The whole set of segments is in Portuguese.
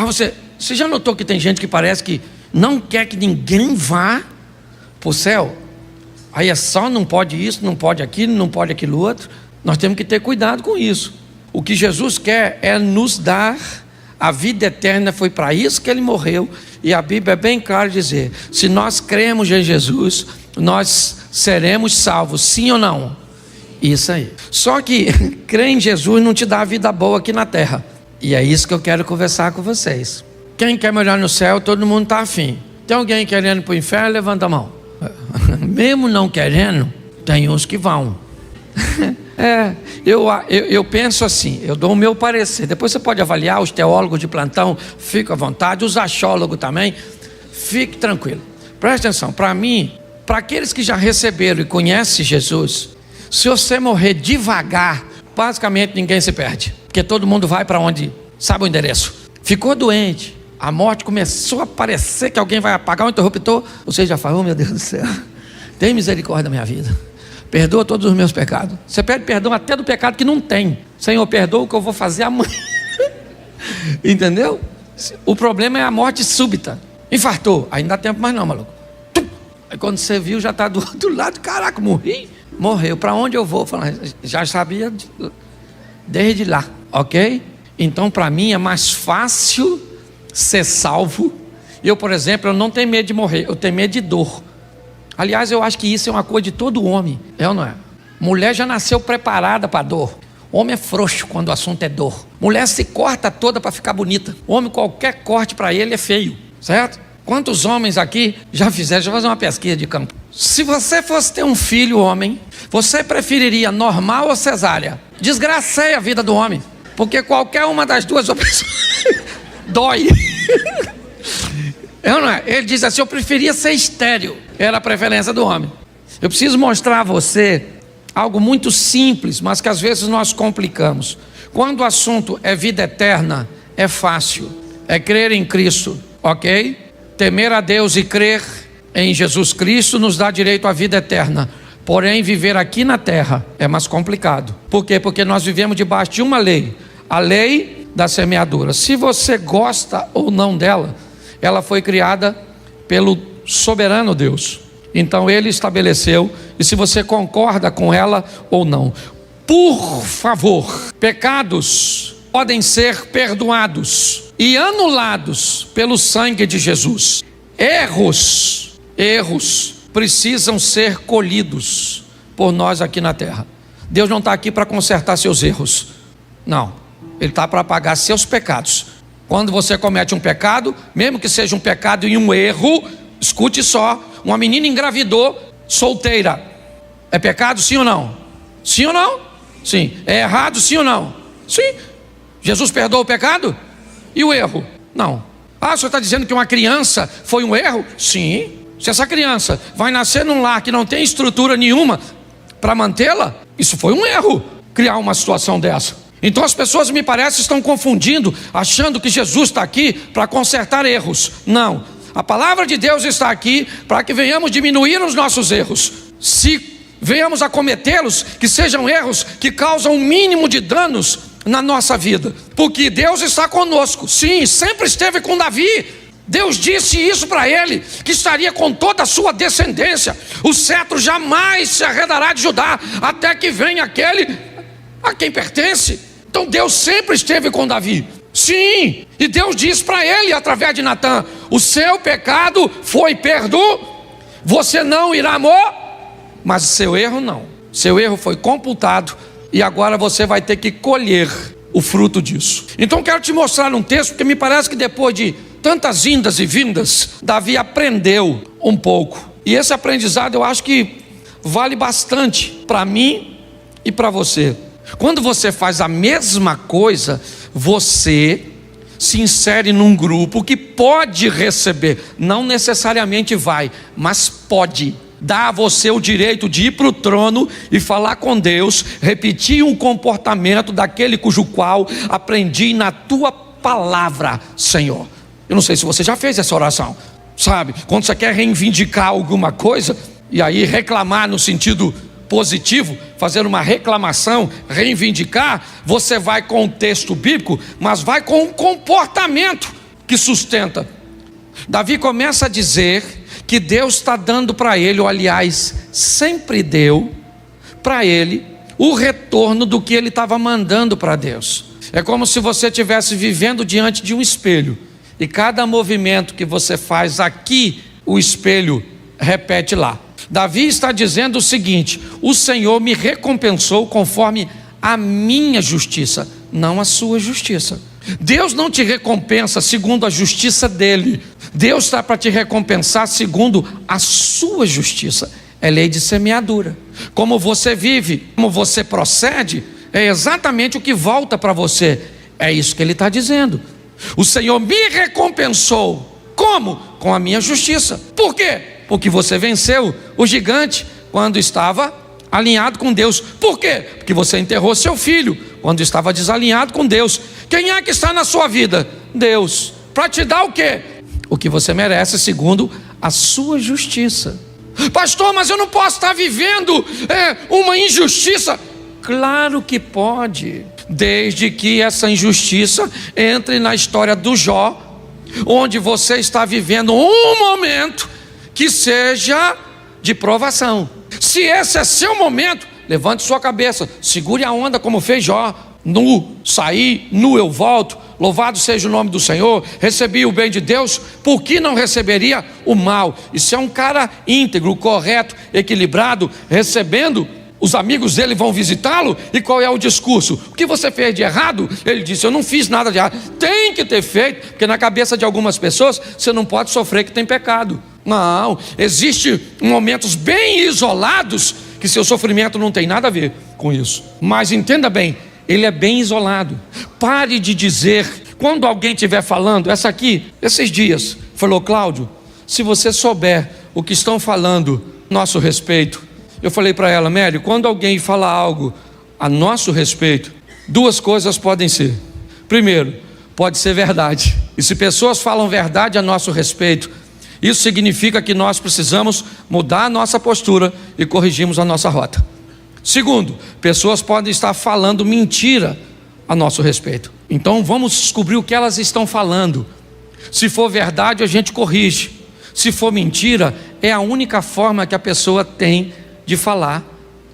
Você já notou que tem gente que parece que não quer que ninguém vá para o céu? Aí é só não pode isso, não pode aquilo, não pode aquilo outro. Nós temos que ter cuidado com isso. O que Jesus quer é nos dar a vida eterna, foi para isso que ele morreu. E a Bíblia é bem clara dizer: se nós cremos em Jesus, nós seremos salvos, sim ou não? Isso aí. Só que crer em Jesus não te dá a vida boa aqui na terra. E é isso que eu quero conversar com vocês. Quem quer morar no céu, todo mundo está afim. Tem alguém querendo ir para o inferno? Levanta a mão. Mesmo não querendo, tem uns que vão. Eu penso assim, eu dou o meu parecer. Depois você pode avaliar, os teólogos de plantão, fica à vontade, os achólogos também, fique tranquilo. Presta atenção, para mim, para aqueles que já receberam e conhecem Jesus, se você morrer devagar, basicamente ninguém se perde, porque todo mundo vai para onde sabe o endereço. Ficou doente, a morte começou a parecer que alguém vai apagar o interruptor, você já falou: oh, meu Deus do céu, tem misericórdia da minha vida, perdoa todos os meus pecados. Você pede perdão até do pecado que não tem. Senhor, perdoa o que eu vou fazer amanhã. Entendeu? O problema é a morte súbita. Infartou, aí não dá tempo mais não, maluco. Aí quando você viu, já está do outro lado. Caraca, morreu. Para onde eu vou? Já sabia desde lá, ok? Então para mim é mais fácil ser salvo. Eu, por exemplo, eu não tenho medo de morrer, eu tenho medo de dor. Aliás, eu acho que isso é uma coisa de todo homem, é ou não é? Mulher já nasceu preparada para dor. Homem é frouxo quando o assunto é dor. Mulher se corta toda para ficar bonita. Homem, qualquer corte para ele é feio, certo? Quantos homens aqui já fizeram? Deixa eu fazer uma pesquisa de campo. Se você fosse ter um filho homem, você preferiria normal ou cesárea? Desgraceia a vida do homem, porque qualquer uma das duas opções dói. É ou não é? Ele diz assim: eu preferia ser estéril. Era a preferência do homem. Eu preciso mostrar a você algo muito simples, mas que às vezes nós complicamos. Quando o assunto é vida eterna, é fácil. É crer em Cristo, ok? Temer a Deus e crer em Jesus Cristo nos dá direito à vida eterna. Porém, viver aqui na terra é mais complicado. Por quê? Porque nós vivemos debaixo de uma lei, a lei da semeadura. Se você gosta ou não dela, ela foi criada pelo soberano Deus. Então ele estabeleceu, e se você concorda com ela ou não. Por favor, pecados podem ser perdoados e anulados pelo sangue de Jesus. Erros precisam ser colhidos por nós aqui na terra. Deus não está aqui para consertar seus erros, não. Ele está para pagar seus pecados. Quando você comete um pecado, mesmo que seja um pecado e um erro, escute só: uma menina engravidou solteira, é pecado sim ou não? Sim ou não? Sim. É errado sim ou não? Sim. Jesus perdoa o pecado? E o erro? Não. O senhor está dizendo que uma criança foi um erro? Sim. Se essa criança vai nascer num lar que não tem estrutura nenhuma para mantê-la, isso foi um erro, criar uma situação dessa. Então as pessoas, me parece, estão confundindo, achando que Jesus está aqui para consertar erros. Não, a palavra de Deus está aqui para que venhamos diminuir os nossos erros. Se venhamos a cometê-los, que sejam erros que causam o mínimo de danos na nossa vida, porque Deus está conosco. Sim, sempre esteve com Davi. Deus disse isso para ele, que estaria com toda a sua descendência. O cetro jamais se arredará de Judá, até que venha aquele a quem pertence. Então Deus sempre esteve com Davi. Sim, e Deus diz para ele através de Natã: o seu pecado foi perdoado, você não irá morrer, mas o seu erro não. Seu erro foi computado, e agora você vai ter que colher o fruto disso. Então quero te mostrar um texto, porque me parece que depois de tantas indas e vindas, Davi aprendeu um pouco. E esse aprendizado eu acho que vale bastante para mim e para você. Quando você faz a mesma coisa, você se insere num grupo que pode receber, não necessariamente vai, mas pode dar a você o direito de ir para o trono e falar com Deus, repetir um comportamento daquele cujo qual aprendi na tua palavra, Senhor. Eu não sei se você já fez essa oração, sabe? Quando você quer reivindicar alguma coisa, e aí reclamar no sentido positivo, fazer uma reclamação, reivindicar, você vai com o texto bíblico, mas vai com um comportamento que sustenta. Davi começa a dizer que Deus está dando para ele, ou aliás, sempre deu para ele o retorno do que ele estava mandando para Deus. É como se você estivesse vivendo diante de um espelho, e cada movimento que você faz aqui, o espelho repete lá. Davi está dizendo o seguinte: o Senhor me recompensou conforme a minha justiça, não a sua justiça. Deus não te recompensa segundo a justiça dele. Deus está para te recompensar segundo a sua justiça. É lei de semeadura. Como você vive, como você procede, é exatamente o que volta para você. É isso que ele está dizendo. O Senhor me recompensou. Como? Com a minha justiça. Por quê? Porque você venceu o gigante quando estava alinhado com Deus. Por quê? Porque você enterrou seu filho quando estava desalinhado com Deus. Quem é que está na sua vida? Deus. Para te dar o quê? O que você merece segundo a sua justiça. Pastor, mas eu não posso estar vivendo uma injustiça. Claro que pode, desde que essa injustiça entre na história do Jó, onde você está vivendo um momento que seja de provação. Se esse é seu momento, levante sua cabeça, segure a onda como fez Jó. Nu saí, nu eu volto, louvado seja o nome do Senhor, recebi o bem de Deus, por que não receberia o mal? E se é um cara íntegro, correto, equilibrado, recebendo, os amigos dele vão visitá-lo, e qual é o discurso? O que você fez de errado? Ele disse: eu não fiz nada de errado. Tem que ter feito, porque na cabeça de algumas pessoas, você não pode sofrer que tem pecado. Não, existem momentos bem isolados, que seu sofrimento não tem nada a ver com isso. Mas entenda bem, ele é bem isolado. Pare de dizer, quando alguém estiver falando, essa aqui, esses dias, falou: Cláudio, se você souber o que estão falando a nosso respeito. Eu falei para ela: Mério, quando alguém fala algo a nosso respeito, duas coisas podem ser. Primeiro, pode ser verdade. E se pessoas falam verdade a nosso respeito, isso significa que nós precisamos mudar a nossa postura e corrigirmos a nossa rota. Segundo, pessoas podem estar falando mentira a nosso respeito. Então vamos descobrir o que elas estão falando. Se for verdade, a gente corrige. Se for mentira, é a única forma que a pessoa tem de falar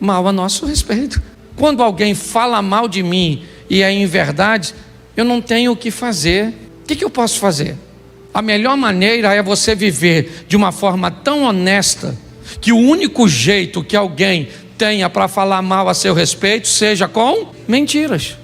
mal a nosso respeito. Quando alguém fala mal de mim e é em verdade, eu não tenho o que fazer. O que eu posso fazer? A melhor maneira é você viver de uma forma tão honesta, que o único jeito que alguém tenha para falar mal a seu respeito seja com mentiras.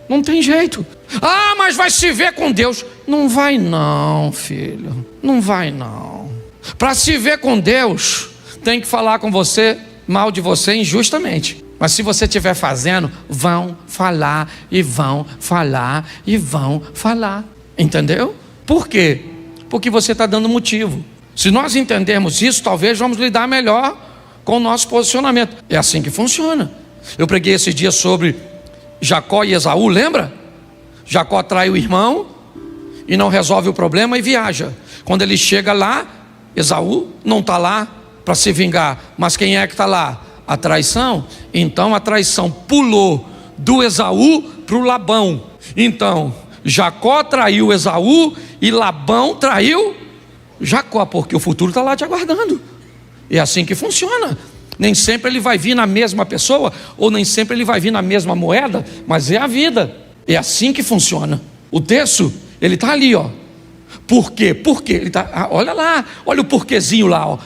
Não tem jeito. Ah, mas vai se ver com Deus. Não vai não, filho. Não vai não. Para se ver com Deus, tem que falar com você, mal de você injustamente. Mas se você estiver fazendo, vão falar e vão falar e vão falar. Entendeu? Por quê? Porque você está dando motivo. Se nós entendermos isso, talvez vamos lidar melhor com o nosso posicionamento. É assim que funciona. Eu preguei esses dias sobre Jacó e Esaú, lembra? Jacó trai o irmão e não resolve o problema e viaja. Quando ele chega lá, Esaú não está lá para se vingar. Mas quem é que está lá? A traição. Então a traição pulou do Esaú para o Labão. Então Jacó traiu Esaú e Labão traiu Jacó, porque o futuro está lá te aguardando. É assim que funciona. Nem sempre ele vai vir na mesma pessoa, ou nem sempre ele vai vir na mesma moeda, mas é a vida. É assim que funciona. O texto, ele está ali, ó. Por quê? Por quê? Ele tá, olha lá, olha o porquezinho lá, ó.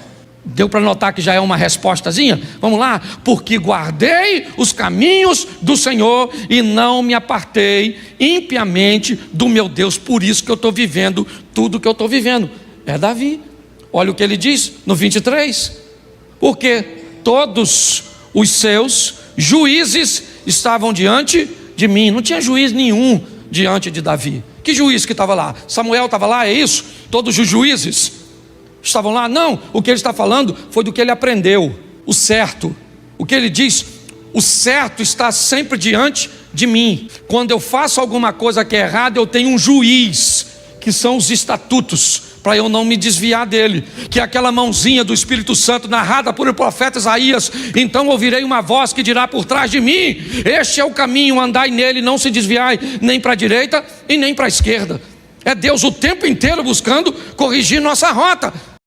Deu para notar que já é uma respostazinha? Vamos lá. Porque guardei os caminhos do Senhor e não me apartei impiamente do meu Deus. Por isso que eu estou vivendo tudo que eu estou vivendo. É Davi. Olha o que ele diz no 23. Porque todos os seus juízes estavam diante de mim. Não tinha juiz nenhum diante de Davi. Que juiz que estava lá? Samuel estava lá, é isso? Todos os juízes estavam lá? Não, o que ele está falando foi do que ele aprendeu, o certo. O que ele diz, o certo está sempre diante de mim. Quando eu faço alguma coisa que é errada, eu tenho um juiz, que são os estatutos, para eu não me desviar dele, que é aquela mãozinha do Espírito Santo narrada por o profeta Isaías. Então ouvirei uma voz que dirá por trás de mim: este é o caminho, andai nele, não se desviai nem para a direita e nem para a esquerda. É Deus o tempo inteiro buscando corrigir nossa rota.